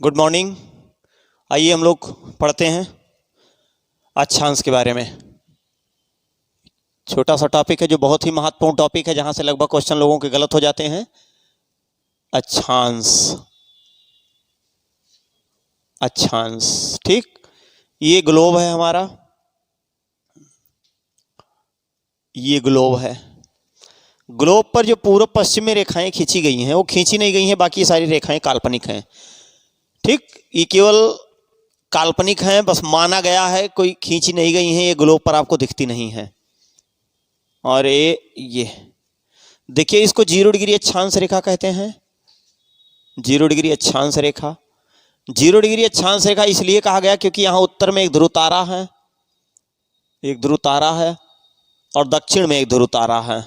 Good morning. आइए हम लोग पढ़ते हैं अक्षांश के बारे में। छोटा सा टॉपिक है जो बहुत ही महत्वपूर्ण टॉपिक है, जहां से लगभग क्वेश्चन लोगों के गलत हो जाते हैं। अक्षांश, अक्षांश, ठीक। ये ग्लोब है हमारा, ये ग्लोब है। ग्लोब पर जो पूर्व पश्चिम में रेखाएं खींची गई हैं वो खींची नहीं गई हैं, बाकी सारी रेखाएं काल्पनिक हैं, ठीक। ये केवल काल्पनिक हैं, बस माना गया है, कोई खींची नहीं गई हैं। ये ग्लोब पर आपको दिखती नहीं है। और ये देखिए, इसको 0 डिग्री अक्षांश रेखा कहते हैं। 0 डिग्री अक्षांश रेखा, 0 डिग्री अक्षांश रेखा इसलिए कहा गया क्योंकि यहाँ उत्तर में एक ध्रुव तारा है, एक ध्रुव तारा है, और दक्षिण में एक ध्रुव तारा है।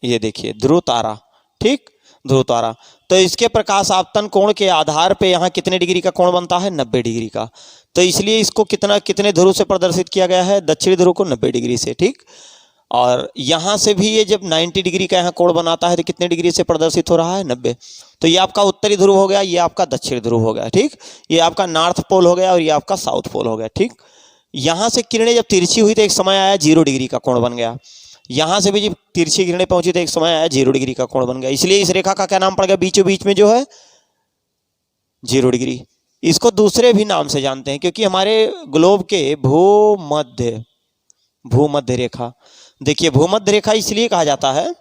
ये देखिए ध्रुव तारा, ठीक, ध्रुव तारा। तो इसके प्रकाश आपतन कोण के आधार पे यहाँ कितने डिग्री का कोण बनता है? 90 डिग्री का। तो इसलिए इसको कितने ध्रुव से प्रदर्शित किया गया है? दक्षिणी ध्रुव को 90 डिग्री से, ठीक। और यहाँ से भी ये जब 90 डिग्री का यहाँ कोण बनाता है तो कितने डिग्री से प्रदर्शित हो रहा है? 90। तो ये आपका उत्तरी ध्रुव हो गया, ये आपका दक्षिणी ध्रुव हो गया, ठीक। ये आपका नॉर्थ पोल हो गया और ये आपका साउथ पोल हो गया, ठीक। यहाँ से किरणें जब तिरछी हुई तो एक समय आया 0 डिग्री का कोण बन गया। यहाँ से भी जब तिरछी किरणें पहुंची तो एक समय आया 0 डिग्री का कोण बन गया। इसलिए इस रेखा का क्या नाम पड़ गया? बीचों बीच में जो है 0 डिग्री। इसको दूसरे भी नाम से जानते हैं क्योंकि हमारे ग्लोब के भूमध्य रेखा, देखिए भूमध्य रेखा इसलिए कहा जाता है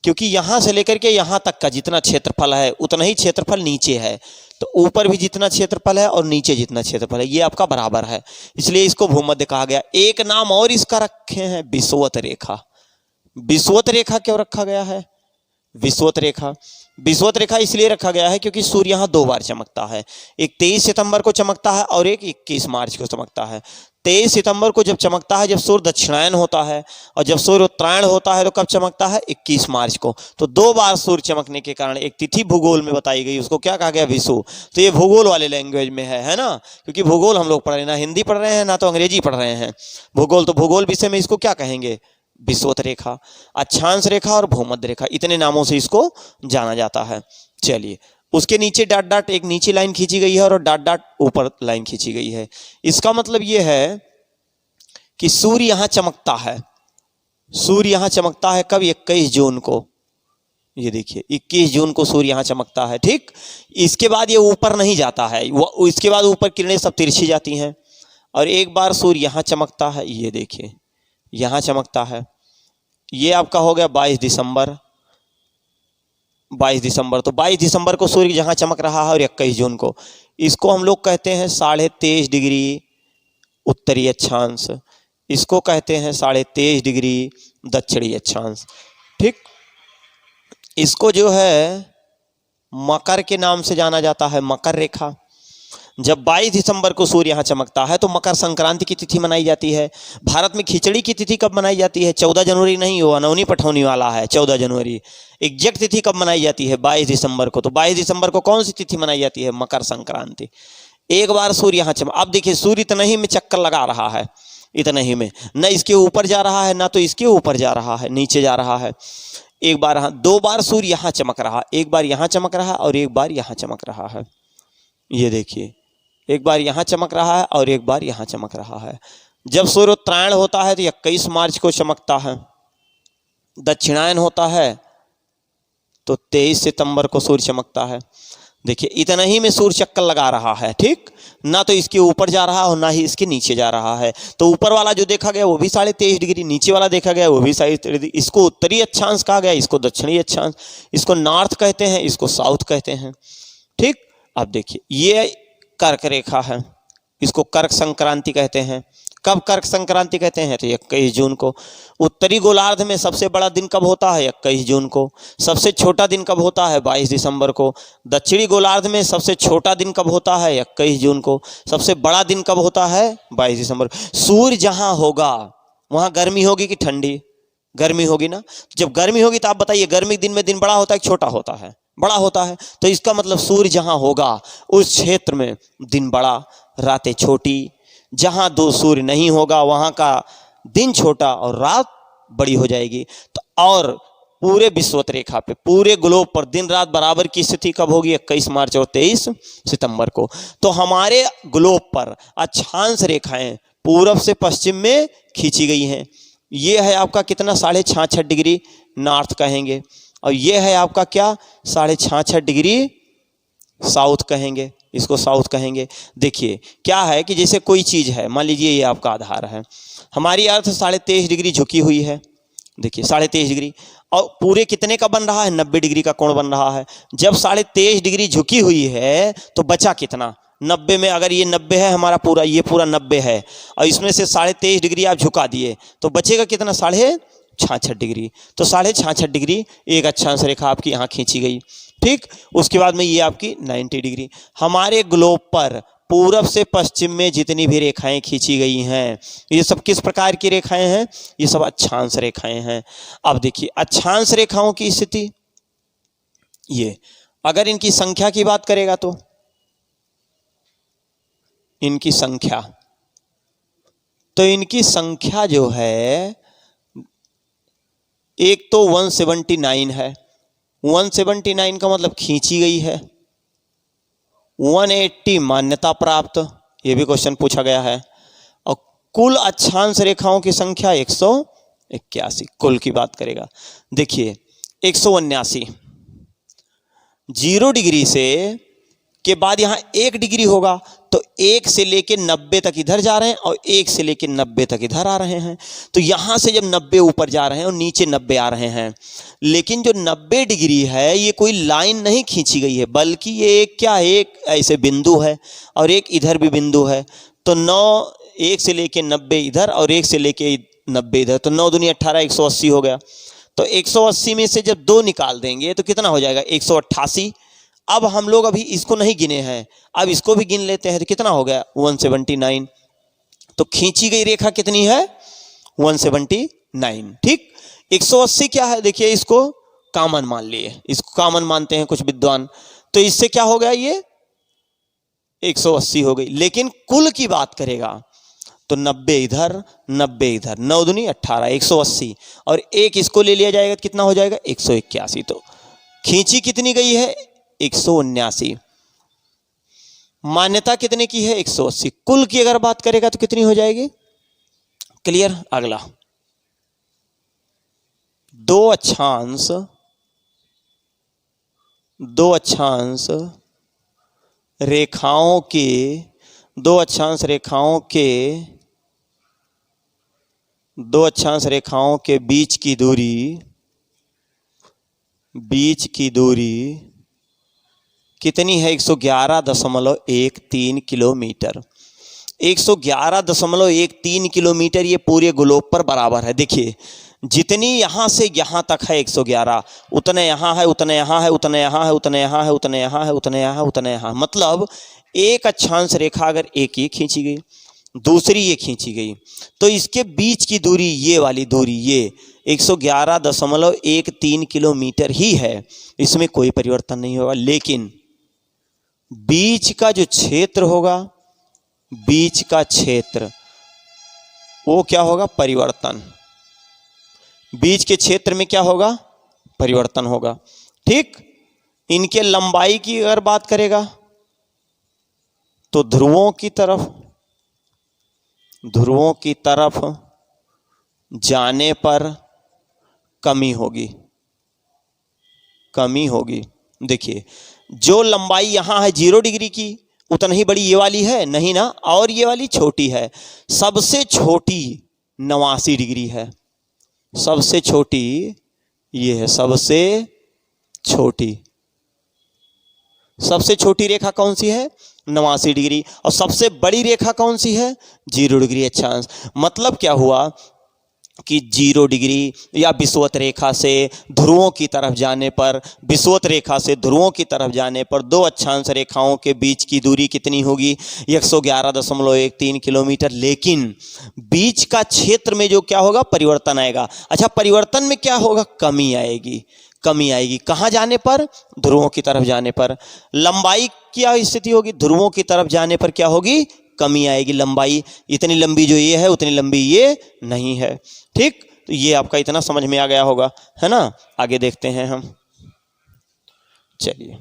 क्योंकि यहां से लेकर के यहां तक का जितना क्षेत्रफल है उतना ही क्षेत्रफल नीचे है। तो ऊपर भी जितना क्षेत्रफल है और नीचे जितना क्षेत्रफल है ये आपका बराबर है, इसलिए इसको भूमध्य कहा गया। एक नाम और इसका रखे हैं, विषुवत रेखा। विषुवत रेखा क्यों रखा गया है? विषुवत रेखा, विषुवत रेखा इसलिए रखा गया है क्योंकि सूर्य यहाँ 2 बार चमकता है। एक 23 सितंबर को चमकता है और एक 21 मार्च को चमकता है। 23 सितंबर को जब चमकता है जब सूर्य दक्षिणायन होता है, और जब सूर्य उत्तरायण होता है तो कब चमकता है? 21 मार्च को। तो 2 बार सूर्य चमकने के कारण एक तिथि भूगोल में बताई गई, उसको क्या कहा गया? विषु। तो ये भूगोल वाले लैंग्वेज में है ना, क्योंकि भूगोल हम लोग पढ़ रहे हैं, ना हिंदी पढ़ रहे हैं ना तो अंग्रेजी पढ़ रहे हैं। भूगोल, तो भूगोल विषय में इसको क्या कहेंगे? विषुवत रेखा, अक्षांश रेखा और भूमध्य रेखा, इतने नामों से इसको जाना जाता है। चलिए, उसके नीचे डॉट डॉट एक नीचे लाइन खींची गई है और डॉट डॉट ऊपर लाइन खींची गई है। इसका मतलब यह है कि सूर्य यहां चमकता है। सूर्य यहां चमकता है कब? 21 जून को। ये देखिए 21 जून को सूर्य यहां चमकता है, ठीक। इसके बाद ये ऊपर नहीं जाता है, इसके बाद ऊपर किरणें सब तिरछी जाती हैं। और एक बार सूर्य यहां चमकता है, ये देखिए यहां चमकता है। ये आपका हो गया 22 दिसंबर। 22 दिसंबर, तो 22 दिसंबर को सूर्य जहां चमक रहा है और 21 जून को, इसको हम लोग कहते हैं 23.5 डिग्री उत्तरी अक्षांश। इसको कहते हैं 23.5 डिग्री दक्षिणी अक्षांश, ठीक। इसको जो है मकर के नाम से जाना जाता है, मकर रेखा। जब 22 दिसंबर को सूर्य यहाँ चमकता है तो मकर संक्रांति की तिथि मनाई जाती है। भारत में खिचड़ी की तिथि कब मनाई जाती है? 14 जनवरी नहीं, वो अनौनी पठौनी वाला है 14 जनवरी। एग्जैक्ट तिथि कब मनाई जाती है? 22 दिसंबर को। तो 22 दिसंबर को कौन सी तिथि मनाई जाती है? मकर संक्रांति। एक बार सूर्य यहाँ चमक, अब देखिए सूर्य इतना ही में चक्कर लगा रहा है, इतना ही में, न इसके ऊपर जा रहा है ना तो इसके ऊपर जा रहा है, नीचे जा रहा है। एक बार 2 बार सूर्य यहाँ चमक रहा, एक बार यहाँ चमक रहा और एक बार यहाँ चमक रहा है। ये देखिए एक बार यहाँ चमक रहा है और एक बार यहाँ चमक रहा है। जब सूर्य उत्तरायण होता है तो 21 मार्च को चमकता है। दक्षिणायन होता है तो 23 सितंबर को सूर्य चमकता है। देखिए इतना ही में सूर्य चक्कर लगा रहा है, ठीक। ना तो इसके ऊपर जा रहा है और ना ही इसके नीचे जा रहा है। तो ऊपर वाला जो देखा गया वो भी 23.5 डिग्री, नीचे वाला देखा गया वो भी 23.5 डिग्री। इसको उत्तरी अक्षांश कहा गया, इसको दक्षिणी अक्षांश, इसको नॉर्थ कहते हैं, इसको साउथ कहते हैं, ठीक। अब देखिए ये कर्क रेखा है, इसको कर्क संक्रांति कहते हैं। कब कर्क संक्रांति कहते हैं? तो 21 जून को। उत्तरी गोलार्ध में सबसे बड़ा दिन कब होता है? 21 जून को। सबसे छोटा दिन कब होता है? 22 दिसंबर को। दक्षिणी गोलार्ध में सबसे छोटा दिन कब होता है? 21 जून को। सबसे बड़ा दिन कब होता है? 22 दिसंबर। सूर्य जहां होगा वहां गर्मी होगी कि ठंडी? गर्मी होगी ना। जब गर्मी होगी तो आप बताइए, गर्मी दिन में दिन बड़ा होता है कि छोटा होता है? बड़ा होता है। तो इसका मतलब सूर्य जहां होगा उस क्षेत्र में दिन बड़ा, रातें छोटी। जहां 2 सूर्य नहीं होगा वहां का दिन छोटा और रात बड़ी हो जाएगी। तो और पूरे विषुवत रेखा पे, पूरे ग्लोब पर दिन रात बराबर की स्थिति कब होगी? 21 मार्च और 23 सितंबर को। तो हमारे ग्लोब पर अक्षांश रेखाएं पूरब से पश्चिम में खींची गई हैं। ये है आपका कितना? 66.5 डिग्री नॉर्थ कहेंगे, और ये है आपका क्या? 66.5 डिग्री साउथ कहेंगे, इसको साउथ कहेंगे। देखिए क्या है कि जैसे कोई चीज़ है, मान लीजिए ये आपका आधार है, हमारी अर्थ 23.5 डिग्री झुकी हुई है, देखिए 23.5 डिग्री, और पूरे कितने का बन रहा है? 90 डिग्री का कोण बन रहा है। जब 23.5 डिग्री झुकी हुई है तो बचा कितना? 90 में, अगर ये 90 है हमारा पूरा, ये पूरा 90 है, और इसमें से 23.5 डिग्री आप झुका दिए तो बचेगा कितना? 66.5 डिग्री। तो 66.5 डिग्री एक अक्षांश रेखा आपकी यहाँ खींची गई। ठीक, उसके बाद में ये आपकी 90 डिग्री। हमारे ग्लोब पर पूरब से पश्चिम में जितनी भी रेखाएं खींची गई हैं, ये सब किस प्रकार की रेखाएं हैं? ये सब अक्षांश रेखाएं हैं। अब देखिए अक्षांश रेखाओं की स्थिति, ये अगर इनकी संख्या की बात करेगा तो इनकी संख्या, तो इनकी संख्या जो है, एक तो 179 है, 179 का मतलब खींची गई है, 180 मान्यता प्राप्त, ये भी क्वेश्चन पूछा गया है, और कुल अक्षांश रेखाओं की संख्या 181, कुल की बात करेगा। देखिए 179, 0 डिग्री से के बाद यहाँ 1 डिग्री होगा, तो 1 से लेके 90 तक इधर जा रहे हैं और 1 से लेके 90 तक इधर आ रहे हैं। तो यहाँ से जब 90 ऊपर जा रहे हैं और नीचे 90 आ रहे हैं, लेकिन जो 90 डिग्री है ये कोई लाइन नहीं खींची गई है, बल्कि ये एक क्या है, एक ऐसे बिंदु है और एक इधर भी बिंदु है। तो 9, 1 से लेके 90 इधर और 1 से लेके 90 इधर, तो 9 दूनी 18, 180 हो गया। तो 180 में से जब 2 निकाल देंगे तो कितना हो जाएगा? 188। अब हम लोग अभी इसको नहीं गिने हैं, अब इसको भी गिन लेते हैं, तो कितना हो गया? 179। तो खींची गई रेखा कितनी है? 179। ठीक, 180 क्या है? देखिए इसको कॉमन मान लिए, इसको कॉमन मानते हैं कुछ विद्वान, तो इससे क्या हो गया? ये 180 हो गई। लेकिन कुल की बात करेगा तो 90 इधर 90 इधर, 9 दूनी 18, 180, और 1 इसको ले लिया जाएगा, कितना हो जाएगा? 181। तो खींची कितनी गई है? 179। मान्यता कितने की है? 180। कुल की अगर बात करेगा तो कितनी हो जाएगी? क्लियर? अगला, 2 अक्षांश रेखाओं के, 2 अक्षांश रेखाओं के बीच की दूरी कितनी है? 111.13 किलोमीटर। 111.13 किलोमीटर ये पूरे ग्लोब पर बराबर है। देखिए जितनी यहाँ से यहाँ तक है 111, उतने यहाँ है, उतने यहाँ है, उतने यहाँ है, उतने यहाँ है, उतने यहाँ है, उतने यहाँ है, उतने यहाँ। मतलब एक अक्षांश रेखा अगर एक ये खींची गई, दूसरी ये खींची गई, तो इसके बीच की दूरी, ये वाली दूरी, ये 111.13 किलोमीटर ही है, इसमें कोई परिवर्तन नहीं होगा। लेकिन बीच का जो क्षेत्र होगा, बीच का क्षेत्र, वो क्या होगा? परिवर्तन। बीच के क्षेत्र में क्या होगा? परिवर्तन होगा। ठीक, इनके लंबाई की अगर बात करेगा तो ध्रुवों की तरफ जाने पर कमी होगी। देखिए जो लंबाई यहाँ है 0 डिग्री की, उतना ही बड़ी ये वाली है नहीं ना, और ये वाली छोटी है। सबसे छोटी 89 डिग्री है, सबसे छोटी ये है, सबसे छोटी रेखा कौन सी है? 89 डिग्री। और सबसे बड़ी रेखा कौन सी है? 0 डिग्री अक्षांश। मतलब क्या हुआ कि 0 डिग्री या विषुवत रेखा से ध्रुवों की तरफ जाने पर, दो अक्षांश रेखाओं के बीच की दूरी कितनी होगी? 111.13 किलोमीटर। लेकिन बीच का क्षेत्र में जो क्या होगा? परिवर्तन आएगा। अच्छा, परिवर्तन में क्या होगा? कमी आएगी। कहाँ जाने पर? ध्रुवों की तरफ जाने पर। लंबाई क्या स्थिति होगी? ध्रुवों की तरफ जाने पर क्या होगी? कमी आएगी। लंबाई इतनी लंबी जो ये है उतनी लंबी ये नहीं है। ठीक, तो ये आपका इतना समझ में आ गया होगा, है ना। आगे देखते हैं हम, चलिए।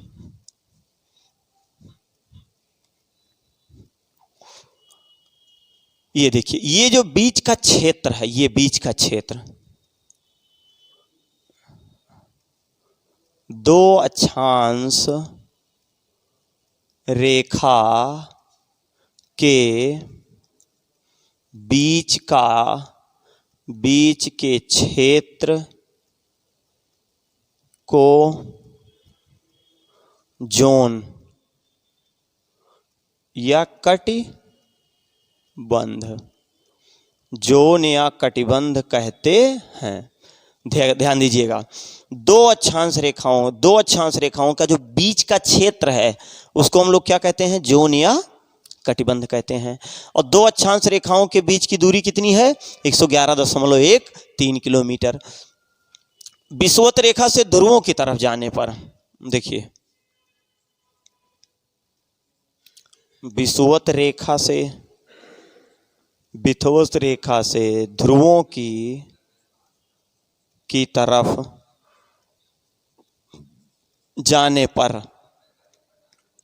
ये देखिए, ये जो बीच का क्षेत्र है, ये बीच का क्षेत्र, दो अक्षांश रेखा के बीच के क्षेत्र को जोन या कटिबंध, जोन या कटिबंध कहते हैं। ध्यान दीजिएगा, दो अक्षांश रेखाओं का जो बीच का क्षेत्र है उसको हम लोग क्या कहते हैं, जोन या कटिबंध कहते हैं। और दो अक्षांश रेखाओं के बीच की दूरी कितनी है, 111.13 किलोमीटर। विषुवत रेखा से ध्रुवों की तरफ जाने पर, देखिए, विषुवत रेखा से ध्रुवों की तरफ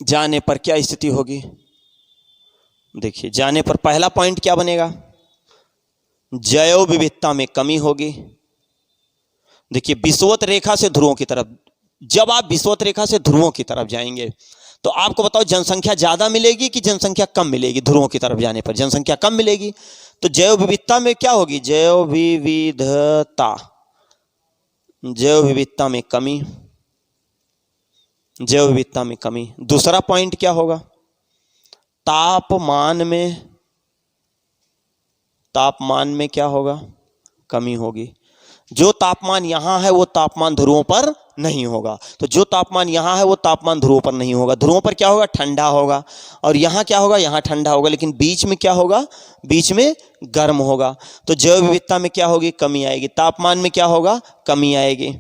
जाने पर क्या स्थिति होगी। देखिए, जाने पर पहला पॉइंट क्या बनेगा, जैव विविधता में कमी होगी। देखिए, विषुवत रेखा से ध्रुवों की तरफ, जब आप विषुवत रेखा से ध्रुवों की तरफ जाएंगे तो आपको बताओ जनसंख्या ज्यादा मिलेगी कि जनसंख्या कम मिलेगी। ध्रुवों की तरफ जाने पर जनसंख्या कम मिलेगी, तो जैव विविधता में क्या होगी, जैव विविधता में कमी। दूसरा पॉइंट क्या होगा, तापमान में क्या होगा, कमी होगी। जो तापमान यहां है वो तापमान ध्रुवों पर नहीं होगा, तो जो तापमान यहां है वो तापमान ध्रुवों पर नहीं होगा। ध्रुवों पर क्या होगा, ठंडा होगा, और यहां क्या होगा, यहां ठंडा होगा, लेकिन बीच में क्या होगा, बीच में गर्म होगा। तो जैव विविधता में क्या होगी, कमी आएगी। तापमान में क्या होगा, कमी आएगी।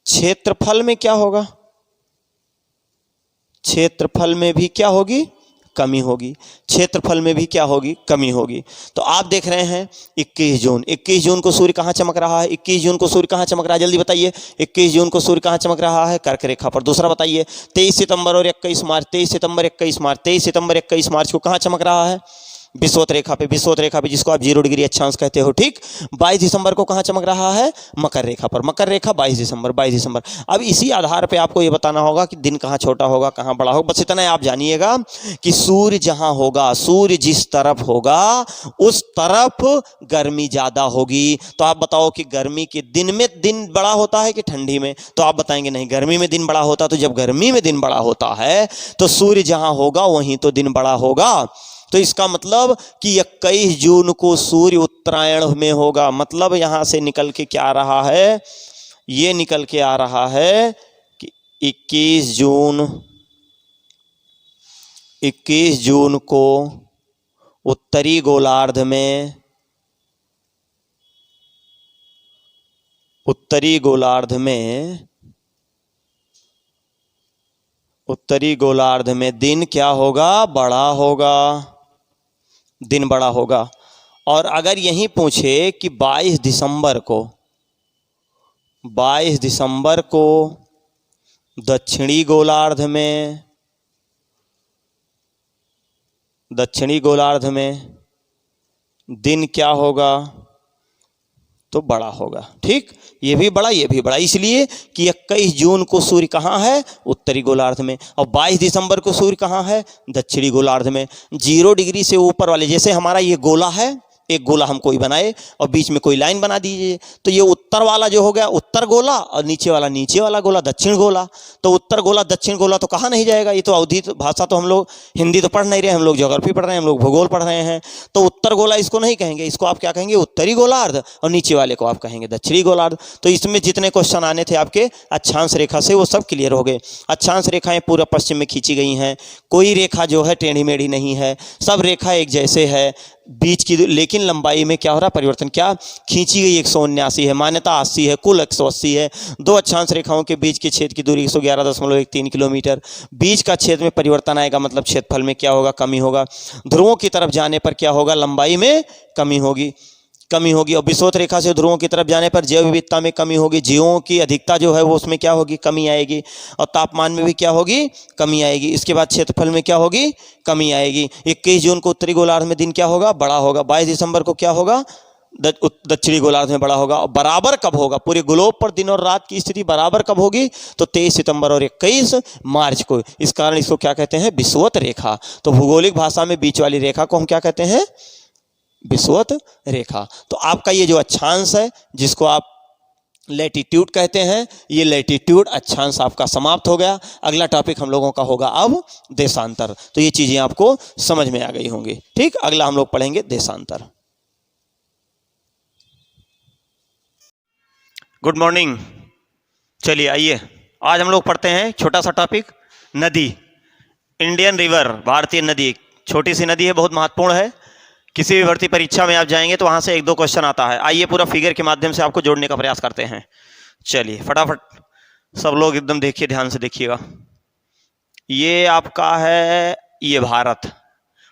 क्षेत्रफल में क्या होगा, क्षेत्रफल में भी क्या होगी, कमी होगी। क्षेत्रफल में भी क्या होगी, कमी होगी। तो आप देख रहे हैं 21 जून को सूर्य कहां चमक रहा है, 21 जून को सूर्य कहां चमक रहा है, जल्दी बताइए। 21 जून को सूर्य कहां चमक रहा है, कर्क रेखा पर। दूसरा बताइए, 23 सितंबर और 21 मार्च, 23 सितंबर 21 मार्च को कहां चमक रहा है, विषुवत रेखा पे जिसको आप 0 डिग्री अक्षांश कहते हो, ठीक। 22 दिसंबर को कहां चमक रहा है, मकर रेखा पर। मकर रेखा 22 दिसंबर। अब इसी आधार पे आपको ये बताना होगा कि दिन कहां छोटा होगा, कहां बड़ा होगा। बस इतना ही आप जानिएगा कि सूर्य जहां होगा, सूर्य जिस तरफ होगा उस तरफ गर्मी ज्यादा होगी। तो आप बताओ कि गर्मी के दिन में दिन बड़ा होता है कि ठंडी में, तो आप बताएंगे नहीं, गर्मी में दिन बड़ा होता। तो जब गर्मी में दिन बड़ा होता है तो सूर्य जहां होगा वहीं तो दिन बड़ा होगा। तो इसका मतलब कि 21 जून को सूर्य उत्तरायण में होगा। मतलब यहां से निकल के क्या आ रहा है, ये निकल के आ रहा है कि 21 जून को उत्तरी गोलार्ध में दिन क्या होगा, बड़ा होगा, दिन बड़ा होगा। और अगर यही पूछे कि 22 दिसंबर को दक्षिणी गोलार्ध में दिन क्या होगा, तो बड़ा होगा, ठीक। ये भी बड़ा इसलिए कि 21 जून को सूर्य कहाँ है, उत्तरी गोलार्ध में, और 22 दिसंबर को सूर्य कहाँ है, दक्षिणी गोलार्ध में। 0 डिग्री से ऊपर वाले, जैसे हमारा ये गोला है, एक गोला हम कोई बनाए और बीच में कोई लाइन बना दीजिए, तो ये उत्तर वाला जो हो गया उत्तर गोला, और नीचे वाला गोला दक्षिण गोला। तो उत्तर गोला दक्षिण गोला तो कहाँ नहीं जाएगा। ये तो अवधि भाषा, तो हम लोग हिंदी तो पढ़ नहीं रहे, हम लोग ज्योग्राफी पढ़ रहे हैं, हम लोग भूगोल पढ़ रहे हैं। तो उत्तर गोला इसको नहीं कहेंगे, इसको आप क्या कहेंगे, उत्तरी गोलार्ध, और नीचे वाले को आप कहेंगे दक्षिणी गोलार्ध। तो इसमें जितने क्वेश्चन आने थे आपके अक्षांश रेखा से वो सब क्लियर हो गए। अक्षांश रेखाएं पूर्व पश्चिम में खींची गई हैं, कोई रेखा जो है टेढ़ी मेढ़ी नहीं है, सब रेखा एक जैसे है बीच की, लेकिन लंबाई में क्या हो रहा है, परिवर्तन। क्या खींची गई 179 है, मान्यता 80 है, कुल 180 है। दो अक्षांश रेखाओं के बीच के छेद की दूरी 111.13 किलोमीटर। बीच का छेद में परिवर्तन आएगा, मतलब क्षेत्रफल में क्या होगा, कमी होगा। ध्रुवों की तरफ जाने पर क्या होगा, लंबाई में कमी होगी। कमी होगी। और विषुवत रेखा से ध्रुवों की तरफ जाने पर जैव विविधता में कमी होगी, जीवों की अधिकता जो है वो उसमें क्या होगी, कमी आएगी। और तापमान में भी क्या होगी, कमी आएगी। इसके बाद क्षेत्रफल में क्या होगी, कमी आएगी। 21 जून को उत्तरी गोलार्ध में दिन क्या होगा, बड़ा होगा। 22 दिसंबर को क्या होगा, दक्षिणी गोलार्ध में बड़ा होगा। और बराबर कब होगा, पूरे ग्लोब पर दिन और रात की स्थिति बराबर कब होगी, तो 23 सितंबर और 21 मार्च को। इस कारण इसको क्या कहते हैं, विषुवत रेखा। तो भौगोलिक भाषा में बीच वाली रेखा को हम क्या कहते हैं, विषुवत रेखा। तो आपका ये जो अक्षांश है जिसको आप लैटिट्यूड कहते हैं, ये लैटिट्यूड अक्षांश आपका समाप्त हो गया। अगला टॉपिक हम लोगों का होगा अब देशांतर। तो ये चीजें आपको समझ में आ गई होंगी। ठीक, अगला हम लोग पढ़ेंगे देशांतर। Good morning. चलिए आइए, आज हम लोग पढ़ते हैं छोटा सा टॉपिक, नदी। इंडियन रिवर, भारतीय नदी, छोटी सी नदी है, बहुत महत्वपूर्ण है। किसी भी भर्ती परीक्षा में आप जाएंगे तो वहां से 1-2 क्वेश्चन आता है। आइए पूरा फिगर के माध्यम से आपको जोड़ने का प्रयास करते हैं। चलिए फटाफट सब लोग एकदम देखिए, ध्यान से देखिएगा। ये आपका है, ये भारत,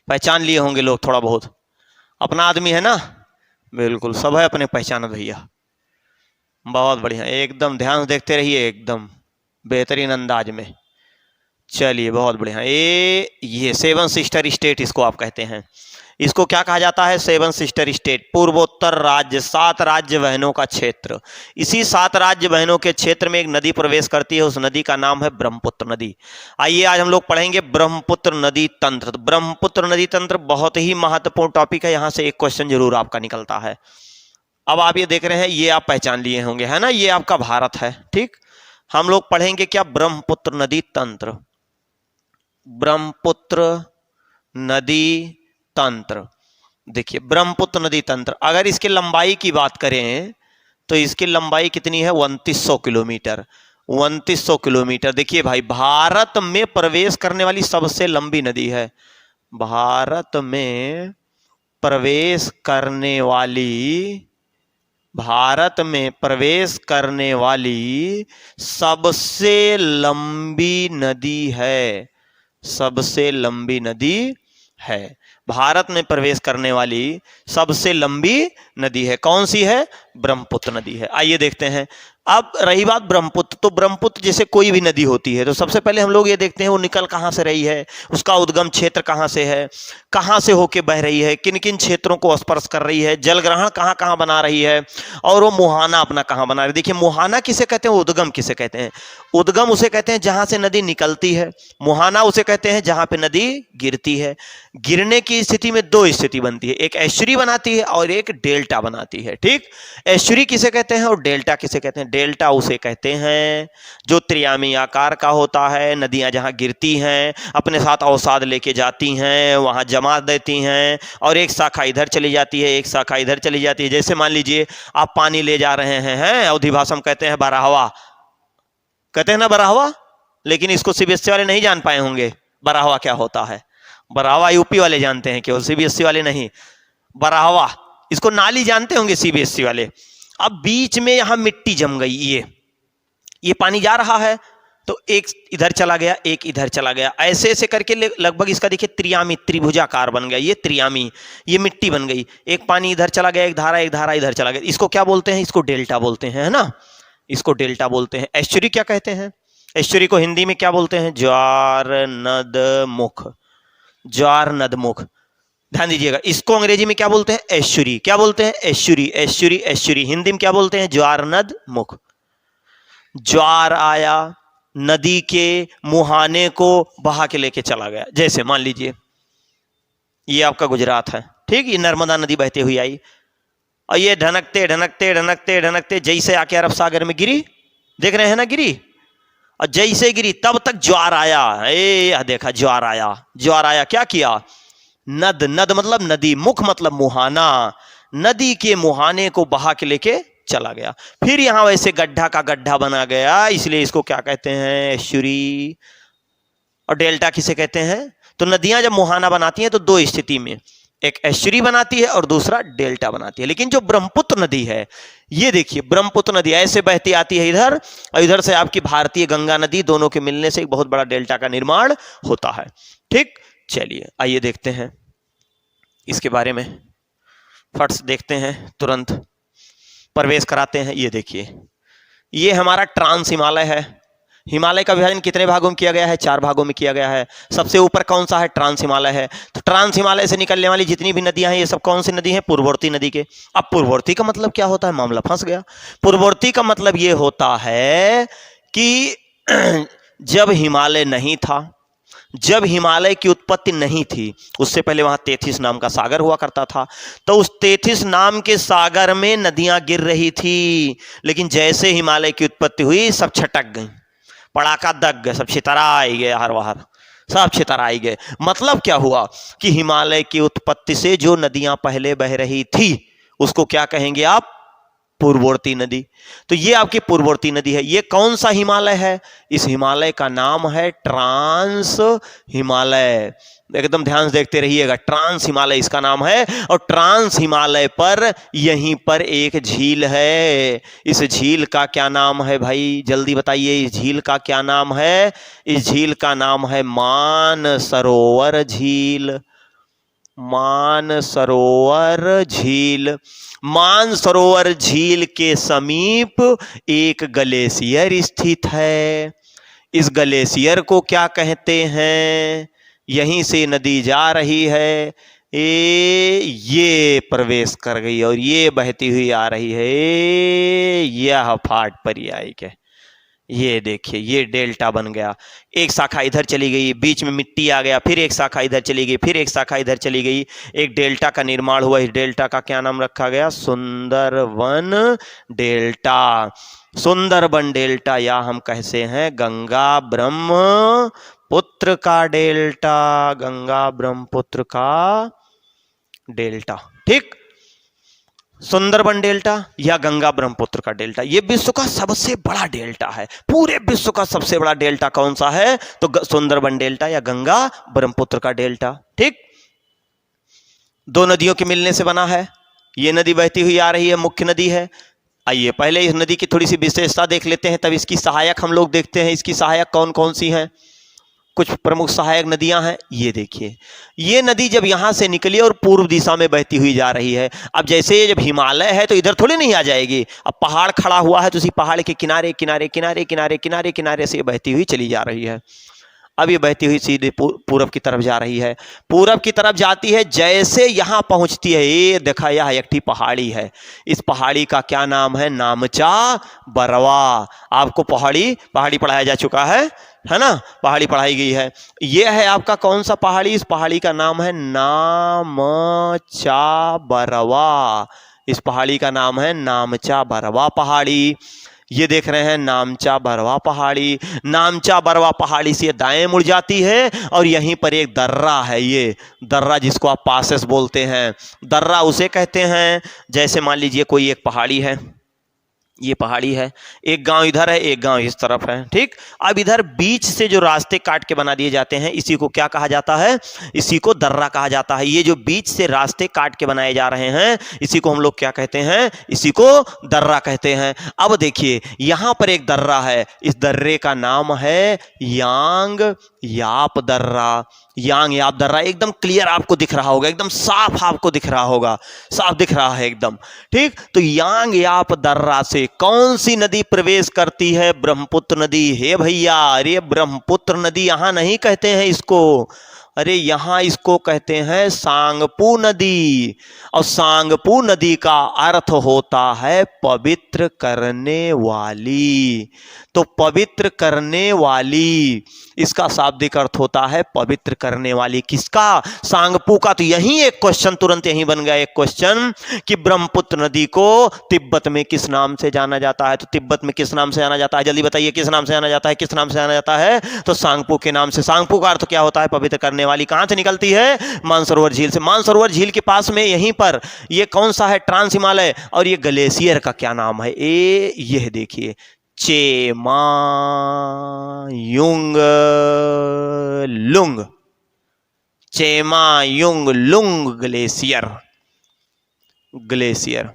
पहचान लिए होंगे लोग थोड़ा बहुत, अपना आदमी है ना, बिल्कुल सब है अपने पहचान भैया, बहुत बढ़िया, एकदम ध्यान से देखते रहिए, एकदम बेहतरीन अंदाज में। चलिए बहुत बढ़िया। ये 7 सिस्टर स्टेट इसको आप कहते हैं। इसको क्या कहा जाता है, 7 सिस्टर स्टेट, पूर्वोत्तर राज्य, 7 राज्य बहनों का क्षेत्र। इसी 7 राज्य बहनों के क्षेत्र में एक नदी प्रवेश करती है, उस नदी का नाम है ब्रह्मपुत्र नदी। आइए आज हम लोग पढ़ेंगे ब्रह्मपुत्र नदी तंत्र। तो ब्रह्मपुत्र नदी तंत्र बहुत ही महत्वपूर्ण टॉपिक है, यहां से एक क्वेश्चन जरूर आपका निकलता है। अब आप ये देख रहे हैं, ये आप पहचान लिए होंगे, है ना, ये आपका भारत है। ठीक, हम लोग पढ़ेंगे क्या, ब्रह्मपुत्र नदी तंत्र। ब्रह्मपुत्र नदी तंत्र, देखिए ब्रह्मपुत्र नदी तंत्र, अगर इसकी लंबाई की बात करें तो इसकी लंबाई कितनी है, 2900 किलोमीटर। 2900 किलोमीटर। देखिए भाई, भारत में प्रवेश करने वाली सबसे लंबी नदी है। भारत में प्रवेश करने वाली, भारत में प्रवेश करने वाली सबसे लंबी नदी है, सबसे लंबी नदी है। भारत में प्रवेश करने वाली सबसे लंबी नदी है, कौन सी है, ब्रह्मपुत्र नदी है। आइए देखते हैं। अब रही बात ब्रह्मपुत्र, तो ब्रह्मपुत्र जैसे कोई भी नदी होती है तो सबसे पहले हम लोग ये देखते हैं वो निकल कहाँ से रही है, उसका उद्गम क्षेत्र कहाँ से है, कहाँ से होके बह रही है, किन किन क्षेत्रों को स्पर्श कर रही है, जलग्रहण कहाँ कहाँ बना रही है, और वो मुहाना अपना कहाँ बना रही है। देखिए मुहाना किसे कहते हैं, उद्गम किसे कहते हैं। उद्गम उसे कहते हैं जहां से नदी निकलती है, मुहाना उसे कहते हैं जहां पे नदी गिरती है। गिरने की स्थिति में 2 स्थिति बनती है, एक एस्चुरी बनाती है और एक डेल्टा बनाती है। ठीक, एस्चुरी किसे कहते हैं और डेल्टा किसे कहते हैं। डेल्टा उसे कहते हैं जो त्रियामी आकार का होता है, नदियां जहां गिरती हैं अपने साथ अवसाद लेके जाती हैं, वहां जमा देती हैं, और एक शाखा इधर चली जाती है, एक शाखा इधर चली जाती है। जैसे मान लीजिए आप पानी ले जा रहे हैं, अवधी भाषा में कहते हैं बराहवा, कहते हैं ना बराहवा, लेकिन इसको सीबीएसई वाले नहीं जान पाए होंगे बराहवा क्या होता है। बराहवा यूपी वाले जानते हैं, केवल सीबीएसई वाले नहीं। बराहवा, इसको नाली जानते होंगे सीबीएसई वाले। अब बीच में यहां मिट्टी जम गई, ये पानी जा रहा है तो एक इधर चला गया, एक इधर चला गया, ऐसे ऐसे करके लगभग इसका देखिए त्रियामी, त्रिभुजाकार बन गया। ये त्रियामी, ये मिट्टी बन गई। एक पानी इधर चला गया, एक धारा इधर चला गया। इसको क्या बोलते हैं, इसको डेल्टा बोलते हैं, है ना, इसको डेल्टा बोलते हैं। एस्चुरी क्या कहते हैं, एस्चुरी को हिंदी में क्या बोलते हैं, ज्वार नद मुख, ज्वार नद मुख। ध्यान दीजिएगा, इसको अंग्रेजी में क्या बोलते हैं, एस्चुरी। क्या बोलते हैं, एस्चुरी, एस्चुरी, एस्चुरी। हिंदी में क्या बोलते हैं, ज्वार नद मुख। ज्वार आया, नदी के मुहाने को बहा के लेके चला गया। जैसे मान लीजिए ये आपका गुजरात है, ठीक, ये नर्मदा नदी बहती हुई आई और ये ढनकते ढनकते ढनकते ढनकते जैसे आके अरब सागर में गिरी, देख रहे हैं ना, गिरी, और जैसे गिरी तब तक ज्वार आया। देखा, ज्वार आया, ज्वार आया, क्या किया, नद, नद मतलब नदी, मुख मतलब मुहाना, नदी के मुहाने को बहा के लेके चला गया। फिर यहां वैसे गड्ढा का गड्ढा बना गया, इसलिए इसको क्या कहते हैं, एस्चुरी। और डेल्टा किसे कहते हैं, तो नदियां जब मुहाना बनाती हैं तो 2 स्थिति में, एक एस्चुरी बनाती है और दूसरा डेल्टा बनाती है। लेकिन जो ब्रह्मपुत्र नदी है, ये देखिए ब्रह्मपुत्र नदी ऐसे बहती आती है इधर, और इधर से आपकी भारतीय गंगा नदी, दोनों के मिलने से एक बहुत बड़ा डेल्टा का निर्माण होता है। ठीक, चलिए आइए देखते हैं इसके बारे में। फट से देखते हैं, तुरंत प्रवेश कराते हैं। ये देखिए, ये हमारा ट्रांस हिमालय है। हिमालय का विभाजन कितने भागों में किया गया है? 4 भागों में किया गया है। सबसे ऊपर कौन सा है? ट्रांस हिमालय है। तो ट्रांस हिमालय से निकलने वाली जितनी भी नदियां हैं, ये सब कौन सी नदी हैं? पूर्ववर्ती नदी के। अब पूर्ववर्ती का मतलब क्या होता है? मामला फंस गया। पूर्ववर्ती का मतलब ये होता है कि जब हिमालय नहीं था, जब हिमालय की उत्पत्ति नहीं थी, उससे पहले वहां तेथिस नाम का सागर हुआ करता था। तो उस तेथिस नाम के सागर में नदियां गिर रही थी, लेकिन जैसे हिमालय की उत्पत्ति हुई, सब छटक गई, पड़ाका दग गए, सब छितरा आई गए, हर बाहर सब छितरा आई गए। मतलब क्या हुआ कि हिमालय की उत्पत्ति से जो नदियां पहले बह रही थी, उसको क्या कहेंगे आप? पूर्ववर्ती नदी। तो ये आपकी पूर्ववर्ती नदी है। ये कौन सा हिमालय है? इस हिमालय का नाम है ट्रांस हिमालय। एकदम ध्यान से देखते रहिएगा, ट्रांस हिमालय इसका नाम है। और ट्रांस हिमालय पर यहीं पर एक झील है। इस झील का क्या नाम है भाई? जल्दी बताइए, इस झील का क्या नाम है? इस झील का नाम है मानसरोवर झील। मानसरोवर झील। मानसरोवर झील के समीप एक ग्लेशियर स्थित है। इस ग्लेशियर को क्या कहते हैं? यहीं से नदी जा रही है, ये प्रवेश कर गई और ये बहती हुई आ रही है। यह फाट पर्यायिक है। ये देखिए, ये डेल्टा बन गया। एक शाखा इधर चली गई, बीच में मिट्टी आ गया, फिर एक शाखा इधर चली गई, फिर एक शाखा इधर चली गई, एक डेल्टा का निर्माण हुआ। इस डेल्टा का क्या नाम रखा गया? सुंदरबन डेल्टा। सुंदरबन डेल्टा, या हम कहते हैं गंगा ब्रह्मपुत्र का डेल्टा। गंगा ब्रह्मपुत्र का डेल्टा, ठीक। सुंदरबन डेल्टा या गंगा ब्रह्मपुत्र का डेल्टा, यह विश्व का सबसे बड़ा डेल्टा है। पूरे विश्व का सबसे बड़ा डेल्टा कौन सा है? तो सुंदरबन डेल्टा या गंगा ब्रह्मपुत्र का डेल्टा, ठीक। 2 नदियों के मिलने से बना है। यह नदी बहती हुई आ रही है, मुख्य नदी है। आइए पहले इस नदी की थोड़ी सी विशेषता देख लेते हैं, तब इसकी सहायक हम लोग देखते हैं। इसकी सहायक कौन कौन सी हैं? कुछ प्रमुख सहायक नदियां हैं। ये देखिए, ये नदी जब यहां से निकली और पूर्व दिशा में बहती हुई जा रही है। अब जैसे जब हिमालय है तो इधर थोड़ी नहीं आ जाएगी। अब पहाड़ खड़ा हुआ है तो उसी पहाड़ के किनारे किनारे किनारे किनारे किनारे किनारे से बहती हुई चली जा रही है। अब ये बहती हुई सीधे पूरब की तरफ जा रही है। पूरब की तरफ जाती है, जैसे यहां पहुंचती है, ये देखा, यह एक पहाड़ी है। इस पहाड़ी का क्या नाम है? नामचा बरवा। आपको पहाड़ी पढ़ाया जा चुका है ना? पहाड़ी पढ़ाई गई है। यह है आपका कौन सा पहाड़ी? इस पहाड़ी का नाम है नामचा बरवा। इस पहाड़ी का नाम है नामचा बरवा पहाड़ी। ये देख रहे हैं, नामचा बरवा पहाड़ी। नामचा बरवा पहाड़ी से दाएं मुड़ जाती है और यहीं पर एक दर्रा है। ये दर्रा जिसको आप पासेस बोलते हैं, दर्रा उसे कहते हैं। जैसे मान लीजिए कोई एक पहाड़ी है, ये पहाड़ी है, एक गांव इधर है, एक गांव इस तरफ है, ठीक। अब इधर बीच से जो रास्ते काट के बना दिए जाते हैं, इसी को क्या कहा जाता है? इसी को दर्रा कहा जाता है। ये जो बीच से रास्ते काट के बनाए जा रहे हैं, इसी को हम लोग क्या कहते हैं? इसी को दर्रा कहते हैं। अब देखिए, यहां पर एक दर्रा है। इस दर्रे का नाम है यांग याप दर्रा। यांग याप दर्रा एकदम क्लियर आपको दिख रहा होगा, एकदम साफ आपको दिख रहा होगा, साफ दिख रहा है एकदम, ठीक। तो यांग याप दर्रा से कौन सी नदी प्रवेश करती है? ब्रह्मपुत्र नदी। हे भैया, अरे ब्रह्मपुत्र नदी यहां नहीं कहते हैं इसको, अरे यहां इसको कहते हैं सांगपू नदी। और सांगपू नदी का अर्थ होता है पवित्र करने वाली। तो पवित्र करने वाली, इसका शाब्दिक अर्थ होता है पवित्र करने वाली। किसका? सांगपू का। तो यही एक क्वेश्चन तुरंत यही बन गया, एक क्वेश्चन कि ब्रह्मपुत्र नदी को तिब्बत में किस नाम से जाना जाता है? तो तिब्बत में किस नाम से जाना जाता है? जल्दी बताइए, किस नाम से जाना जाता है? किस नाम से जाना जाता है? तो सांगपू के नाम से। सांगपू का अर्थ क्या होता है? पवित्र करने वाली। कहां से निकलती है? मानसरोवर झील से। मानसरोवर झील के पास में यहीं पर ये कौन सा है? ट्रांस हिमालय। और ये ग्लेशियर का क्या नाम है? यह देखिए, चेमायुंग लुंग। चेमायुंग लुंग ग्लेशियर। ग्लेशियर,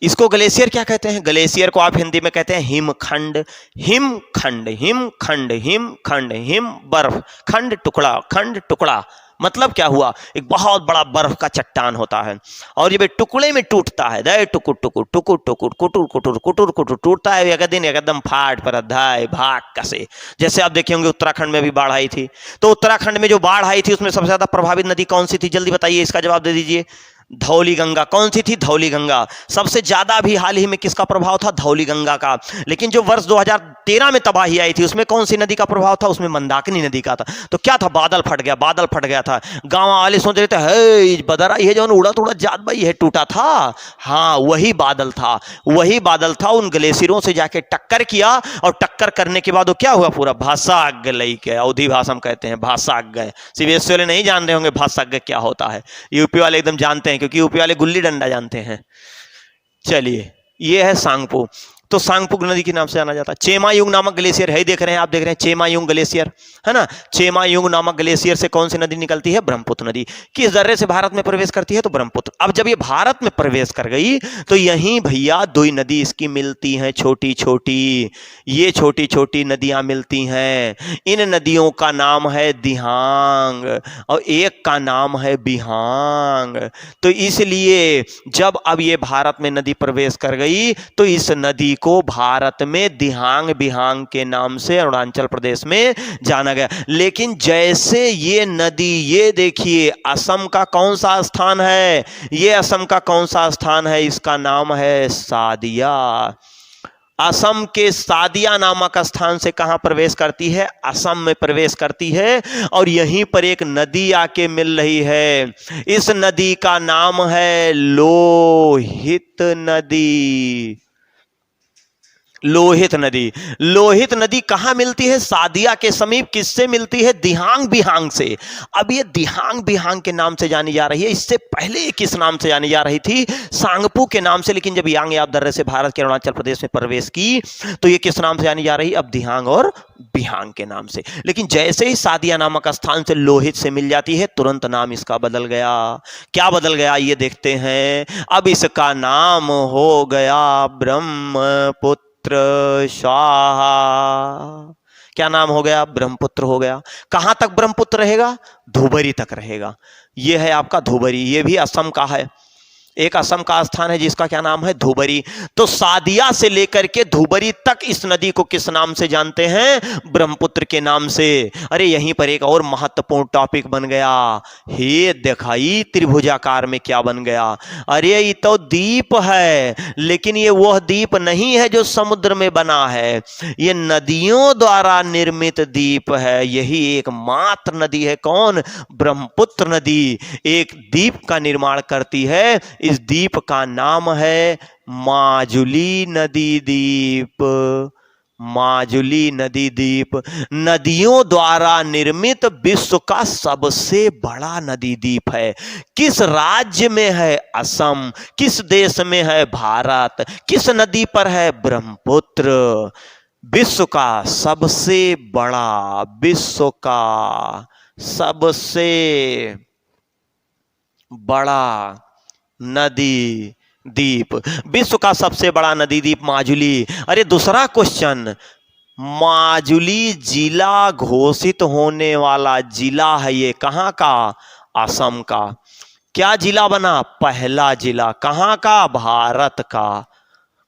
इसको ग्लेशियर क्या कहते हैं? ग्लेशियर को आप हिंदी में कहते हैं हिमखंड। हिमखंड, हिमखंड, हिमखंड, हिम बर्फ, खंड टुकड़ा, खंड टुकड़ा, मतलब क्या हुआ, एक बहुत बड़ा बर्फ का चट्टान होता है और ये टुकड़े में टूटता है, दे टुकुर टुकुर टुकुर टुकुर कुटुर कुटुर कुटुर कुटुर टूटता है, एक दिन एकदम फाट पर धाय भाग कसे। जैसे आप देखे होंगे उत्तराखंड में भी बाढ़ आई थी, तो उत्तराखंड में जो बाढ़ आई थी उसमें सबसे ज्यादा प्रभावित नदी कौन सी थी, जल्दी बताइए, इसका जवाब दे दीजिए। धौली गंगा। कौन सी थी? धौली गंगा। सबसे ज्यादा भी हाल ही में किसका प्रभाव था? धौली गंगा का। लेकिन जो वर्ष 2013 में तबाही आई थी उसमें कौन सी नदी का प्रभाव था? उसमें मंदाकिनी नदी का था। तो क्या था? बादल फट गया, बादल फट गया था। गांव वाले सोच रहे थे हे बदरा ये जो उड़त उड़त जात भाई है टूटा था, हाँ वही बादल था, वही बादल था। उन ग्लेशियरों से जाके टक्कर किया और टक्कर करने के बाद वो क्या हुआ? पूरा भाषाग लई के, अवधी भाषा में कहते हैं भाषाग। सीबीएसई वाले नहीं जान रहे होंगे भाषाग क्या होता है, यूपी वाले एकदम जानते हैं क्योंकि यूपी वाले गुल्ली डंडा जानते हैं। चलिए ये है सांगपो। तो सांगपो नदी के नाम से जाना जाता है। चेमायुंग नामक ग्लेशियर है, देख रहे हैं आप, देख रहे हैं चेमायुंग ग्लेशियर है ना। चेमायुंग नामक ग्लेशियर से कौन सी नदी निकलती है? ब्रह्मपुत्र नदी। किस दर्रे से भारत में प्रवेश करती है? तो ब्रह्मपुत्र। अब जब ये भारत में प्रवेश कर गई तो यहीं भैया दो नदी इसकी मिलती हैं, छोटी छोटी, ये छोटी छोटी नदियां मिलती हैं। इन नदियों का नाम है दिहांग और एक का नाम है बिहांग। तो इसलिए जब अब ये भारत में नदी प्रवेश कर गई तो इस नदी को भारत में दिहांग बिहांग के नाम से अरुणाचल प्रदेश में जाना गया। लेकिन जैसे ये नदी, ये देखिए असम का कौन सा स्थान है? ये असम का कौन सा स्थान है? इसका नाम है सादिया। असम के सादिया नामक स्थान से कहां प्रवेश करती है? असम में प्रवेश करती है और यहीं पर एक नदी आके मिल रही है। इस नदी का नाम है लोहित नदी। लोहित नदी। लोहित नदी कहां मिलती है? सादिया के समीप। किससे मिलती है? दिहांग बिहांग से। अब ये दिहांग बिहांग के नाम से जानी जा रही है। इससे पहले किस नाम से जानी जा रही थी? सांगपू के नाम से। लेकिन जब यांग याप दर्रे से भारत के अरुणाचल प्रदेश में प्रवेश की तो ये किस नाम से जानी जा रही है? अब दिहांग और बिहांग के नाम से। लेकिन जैसे ही सादिया नामक स्थान से लोहित से मिल जाती है तुरंत नाम इसका बदल गया। क्या बदल गया ये देखते हैं। अब इसका नाम हो गया ब्रह्मपुत्र स्वाहा। क्या नाम हो गया? ब्रह्मपुत्र हो गया। कहां तक ब्रह्मपुत्र रहेगा? धुबरी तक रहेगा। यह है आपका धुबरी। यह भी असम का है, एक असम का स्थान है जिसका क्या नाम है? धुबरी। तो सादिया से लेकर के धुबरी तक इस नदी को किस नाम से जानते हैं? ब्रह्मपुत्र के नाम से। अरे यहीं पर एक और महत्वपूर्ण टॉपिक बन गया। हे दिखाई त्रिभुजाकार में क्या बन गया? अरे ये तो द्वीप है, लेकिन ये वह द्वीप नहीं है जो समुद्र में बना है, ये नदियों द्वारा निर्मित द्वीप है। यही एकमात्र नदी है। कौन? ब्रह्मपुत्र नदी एक द्वीप का निर्माण करती है। इस द्वीप का नाम है माजुली नदी द्वीप। माजुली नदी द्वीप नदियों द्वारा निर्मित विश्व का सबसे बड़ा नदी द्वीप है। किस राज्य में है? असम। किस देश में है? भारत। किस नदी पर है? ब्रह्मपुत्र। विश्व का सबसे बड़ा, विश्व का सबसे बड़ा नदी द्वीप, विश्व का सबसे बड़ा नदी द्वीप माजुली। अरे दूसरा क्वेश्चन, माजुली जिला घोषित होने वाला जिला है, ये कहां का? असम का। क्या जिला बना? पहला जिला। कहां का? भारत का।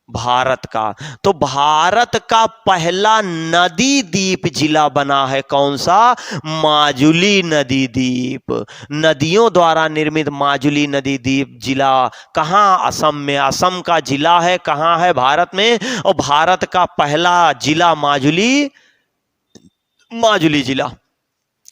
भारत का। तो भारत का पहला नदी द्वीप जिला बना है कौन सा? माजुली नदी द्वीप। नदियों द्वारा निर्मित माजुली नदी द्वीप जिला कहां? असम में। असम का जिला है कहां है? भारत में। और भारत का पहला जिला माजुली, माजुली जिला।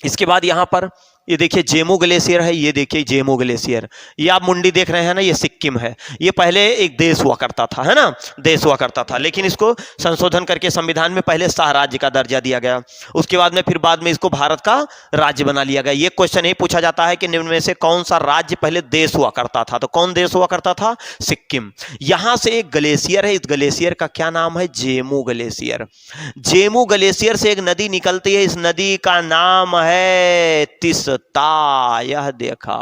इसके बाद यहां पर ये देखिए जेमू ग्लेशियर है। ये देखिए जेमू ग्लेशियर, ये आप मुंडी देख रहे हैं ना, ये सिक्किम है। ये पहले एक देश हुआ करता था, है ना, देश हुआ करता था। लेकिन इसको संशोधन करके संविधान में पहले शाह राज्य का दर्जा दिया गया। उसके बाद में फिर बाद में इसको भारत का राज्य बना लिया गया। ये क्वेश्चन ये पूछा जाता है कि निम्न में से कौन सा राज्य पहले देश हुआ करता था? तो कौन देश हुआ करता था? सिक्किम। यहां से एक ग्लेशियर है, इस ग्लेशियर का क्या नाम है? जेमू ग्लेशियर। जेमू ग्लेशियर से एक नदी निकलती है, इस नदी का नाम है तिस्ता। यह देखा,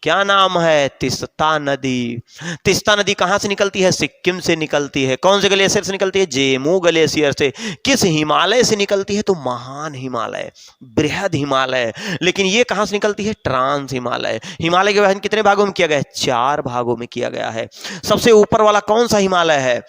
क्या नाम है? तिस्ता नदी। तिस्ता नदी कहां से निकलती है? सिक्किम से निकलती है। कौन से ग्लेशियर से निकलती है? जेमू ग्लेशियर से। किस हिमालय से निकलती है? तो महान हिमालय, बृहद हिमालय। लेकिन ये कहां से निकलती है? ट्रांस हिमालय। हिमालय के विभाजन कितने भागों में किया गया है? 4 भागों में किया गया है। सबसे ऊपर वाला कौन सा हिमालय है?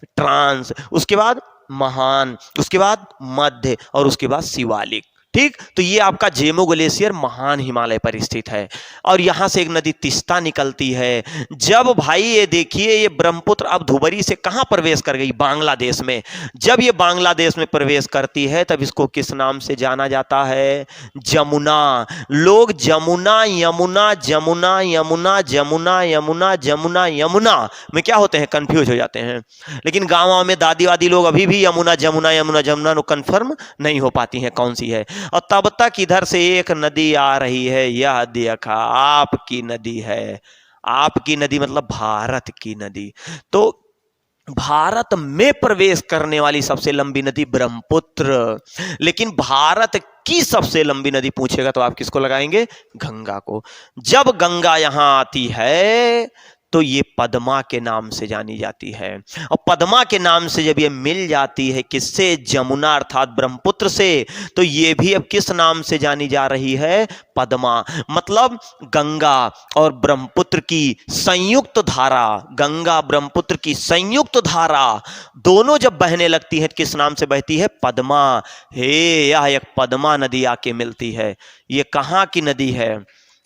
ट्रांस। उसके बाद महान, उसके बाद मध्य, और उसके बाद शिवालिक। ठीक, तो ये आपका जेमू ग्लेशियर महान हिमालय पर स्थित है। और यहां से एक नदी तिस्ता निकलती है। जब भाई ये देखिए, ये ब्रह्मपुत्र अब धुबरी से कहां प्रवेश कर गई? बांग्लादेश में। जब ये बांग्लादेश में प्रवेश करती है तब इसको किस नाम से जाना जाता है? जमुना। लोग जमुना यमुना जमुना यमुना जमुना यमुना जमुना यमुना में क्या होते हैं? कंफ्यूज हो जाते हैं। लेकिन गांव में दादी वादी लोग अभी भी यमुना जमुना यमुना जमुना कंफर्म नहीं हो पाती हैं कौन सी है। और तब तक इधर से एक नदी आ रही है, यह देखा, आपकी नदी है। आपकी नदी मतलब भारत की नदी। तो भारत में प्रवेश करने वाली सबसे लंबी नदी ब्रह्मपुत्र। लेकिन भारत की सबसे लंबी नदी पूछेगा तो आप किसको लगाएंगे? गंगा को। जब गंगा यहां आती है तो ये पद्मा के नाम से जानी जाती है। और पद्मा के नाम से जब ये मिल जाती है किससे? जमुना अर्थात ब्रह्मपुत्र से, तो ये भी अब किस नाम से जानी जा रही है? पद्मा। मतलब गंगा और ब्रह्मपुत्र की संयुक्त धारा, गंगा ब्रह्मपुत्र की संयुक्त धारा दोनों जब बहने लगती है किस नाम से बहती है? पद्मा। हे, यह एक पद्मा नदी आके मिलती है। ये कहां की नदी है?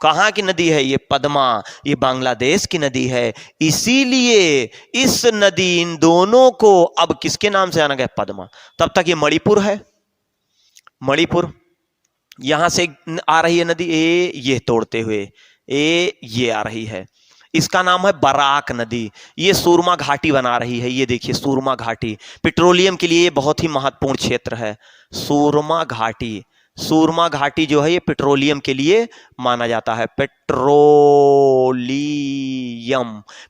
कहां की नदी है? ये पद्मा। ये बांग्लादेश की नदी है। इसीलिए इस नदी, इन दोनों को अब किसके नाम से जाना गया? पद्मा। तब तक ये मणिपुर है। मणिपुर यहां से आ रही है नदी, ये तोड़ते हुए ये आ रही है। इसका नाम है बराक नदी। ये सूरमा घाटी बना रही है। ये देखिए सूरमा घाटी, पेट्रोलियम के लिए बहुत ही महत्वपूर्ण क्षेत्र है। सूरमा घाटी, सूरमा घाटी जो है ये पेट्रोलियम के लिए माना जाता है। Petroleum,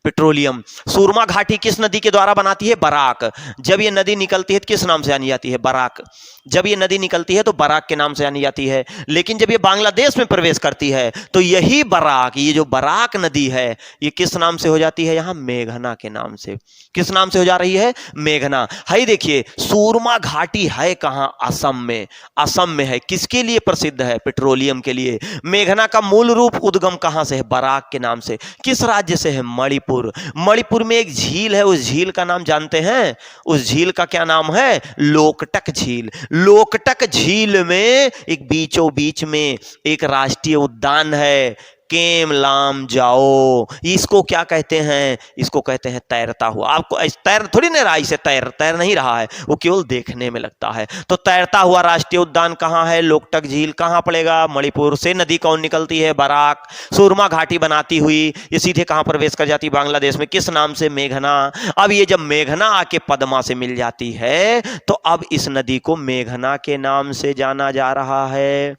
petroleum. सूरमा घाटी किस नदी के द्वारा बनाती है? बराक। जब ये नदी निकलती है तो किस नाम से जानी जाती है? बराक। जब ये नदी निकलती है तो बराक के नाम से जानी जाती है। लेकिन जब ये बांग्लादेश में प्रवेश करती है तो यही बराक, ये जो बराक नदी है, ये किस नाम से हो जाती है? यहां मेघना के नाम से। किस नाम से हो जा रही है? मेघना। हाई देखिए, सूरमा घाटी है कहां? असम में। असम में है। किसके लिए प्रसिद्ध है? पेट्रोलियम के लिए। मेघना का मूल रूप उद्गम कहां से है? बराक के नाम से। किस राज्य से है? मणिपुर। मणिपुर में एक झील है, उस झील का नाम जानते हैं? उस झील का क्या नाम है? लोकटक झील। लोकटक झील में एक बीचों बीच में एक राष्ट्रीय उद्यान है, केम लाम जाओ। इसको क्या कहते हैं? इसको कहते हैं तैरता हुआ। आपको तैर थोड़ी नहीं रहा, इसे तैर नहीं रहा है, वो केवल देखने में लगता है। तो तैरता हुआ राष्ट्रीय उद्यान कहाँ है? लोकटक झील। कहाँ पड़ेगा? मणिपुर से। नदी कौन निकलती है? बराक। सूरमा घाटी बनाती हुई ये सीधे कहाँ प्रवेश कर जाती? बांग्लादेश में। किस नाम से? मेघना। अब ये जब मेघना आके पद्मा से मिल जाती है तो अब इस नदी को मेघना के नाम से जाना जा रहा है।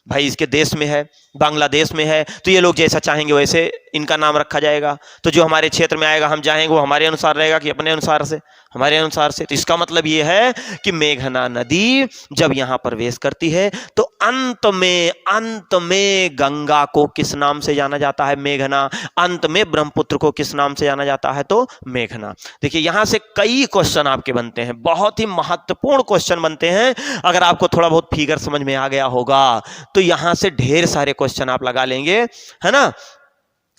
भाई इसके देश में है, बांग्लादेश में है, तो ये लोग जैसा चाहेंगे वैसे इनका नाम रखा जाएगा। तो जो हमारे क्षेत्र में आएगा हम चाहेंगे वो हमारे अनुसार रहेगा कि अपने अनुसार से? हमारे अनुसार से। तो इसका मतलब ये है कि मेघना नदी जब यहां प्रवेश करती है तो अंत में गंगा को किस नाम से जाना जाता है? मेघना। अंत में ब्रह्मपुत्र को किस नाम से जाना जाता है? तो मेघना। देखिए यहां से कई क्वेश्चन आपके बनते हैं, बहुत ही महत्वपूर्ण क्वेश्चन बनते हैं। अगर आपको थोड़ा बहुत फिगर समझ में आ गया होगा तो यहां से ढेर सारे क्वेश्चन आप लगा लेंगे, है ना।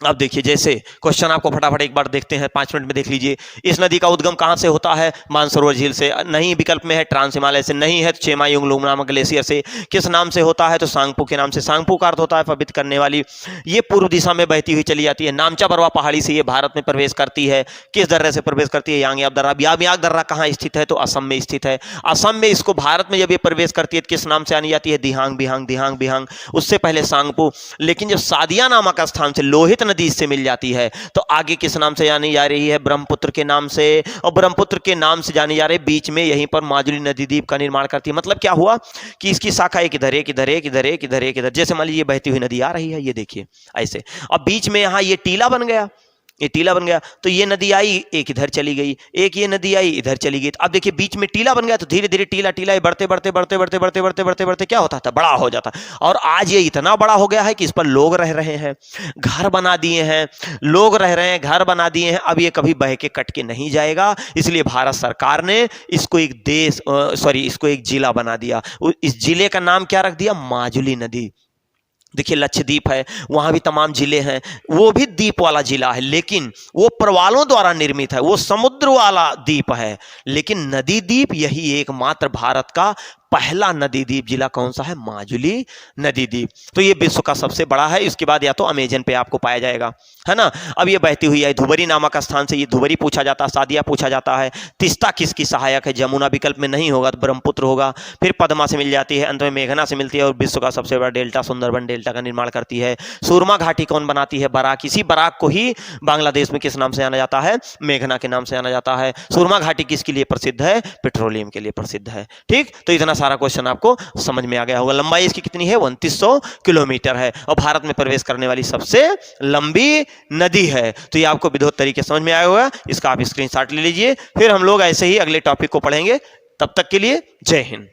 अब देखिए जैसे क्वेश्चन आपको फटाफट एक बार देखते हैं, 5 मिनट में देख लीजिए। इस नदी का उद्गम कहां से होता है? मानसरोवर झील से। नहीं विकल्प में है। ट्रांस हिमालय से। नहीं है तो चेमायुंगलुंग नामक ग्लेशियर से। किस नाम से होता है? तो सांगपू के नाम से। सांगपू का अर्थ होता है पवित्र करने वाली। ये पूर्व दिशा में बहती हुई चली जाती है। नामचा बरवा पहाड़ी से ये भारत में प्रवेश करती है। किस दर्रे से प्रवेश करती है? यांग याब दर्रा। याब याग दर्रा कहाँ स्थित है? तो असम में स्थित है। असम में इसको भारत में जब ये प्रवेश करती है तो किस नाम से आनी जाती है? दिहांग बिहांग दिहांग बिहांग। उससे पहले सांगपू। लेकिन जब सादिया नामक स्थान से लोहित नदी इससे मिल जाती है तो आगे किस नाम से जानी जा रही है? ब्रह्मपुत्र के नाम से। और ब्रह्मपुत्र के नाम से जानी जा रही है। बीच में यहीं पर माजुली नदी द्वीप का निर्माण करती है। मतलब क्या हुआ कि इसकी शाखा एक इधर एक इधर एक इधर एक इधर एक इधर, जैसे मान लीजिए बहती हुई नदी आ रही है, ये देखिए ऐसे। अब बीच में यहां ये टीला बन गया, ये टीला बन गया। तो ये नदी आई, एक इधर चली गई, एक ये नदी आई इधर चली गई। तो अब देखिए बीच में टीला बन गया, तो धीरे धीरे टीला टीला ये बढ़ते बढ़ते बढ़ते बढ़ते बढ़ते बढ़ते बढ़ते बढ़ते क्या होता था, बड़ा हो जाता। और आज ये इतना बड़ा हो गया है कि इस पर लोग रह रहे हैं, घर बना दिए हैं, लोग रह रहे हैं, घर बना दिए हैं। अब ये कभी बह के कट के नहीं जाएगा, इसलिए भारत सरकार ने इसको एक देश इसको एक जिला बना दिया। इस जिले का नाम क्या रख दिया, माजुली नदी। देखिए लक्षद्वीप है, वहां भी तमाम जिले हैं, वो भी द्वीप वाला जिला है, लेकिन वो प्रवालों द्वारा निर्मित है, वो समुद्र वाला द्वीप है। लेकिन नदी द्वीप यही एकमात्र भारत का पहला नदी द्वीप जिला कौन सा है, माजुली नदी द्वीप। तो ये विश्व का सबसे बड़ा है। इसके बाद या तो अमेजन पे आपको पाया जाएगा, है ना। अब ये बहती हुई है धुबरी नामक स्थान से, ये धुबरी पूछा जाता है, सादिया पूछा जाता है। तिस्ता किसकी सहायक है, जमुना विकल्प में नहीं होगा तो ब्रह्मपुत्र होगा। फिर पद्मा से मिल जाती है, अंत में मेघना से मिलती है, और विश्व का सबसे बड़ा डेल्टा सुंदरबन डेल्टा का निर्माण करती है। सुरमा घाटी कौन बनाती है, बराक। इसी बराक को ही बांग्लादेश में किस नाम से जाना जाता है, मेघना के नाम से जाना जाता है। सुरमा घाटी किसके लिए प्रसिद्ध है, पेट्रोलियम के लिए प्रसिद्ध है। ठीक, तो इतना सारा क्वेश्चन आपको समझ में आ गया होगा। लंबाई इसकी कितनी है, 2900 किलोमीटर है, और भारत में प्रवेश करने वाली सबसे लंबी नदी है। तो ये आपको विधिवत तरीके समझ में आया होगा, इसका आप स्क्रीनशॉट ले लीजिए। फिर हम लोग ऐसे ही अगले टॉपिक को पढ़ेंगे। तब तक के लिए जय हिंद।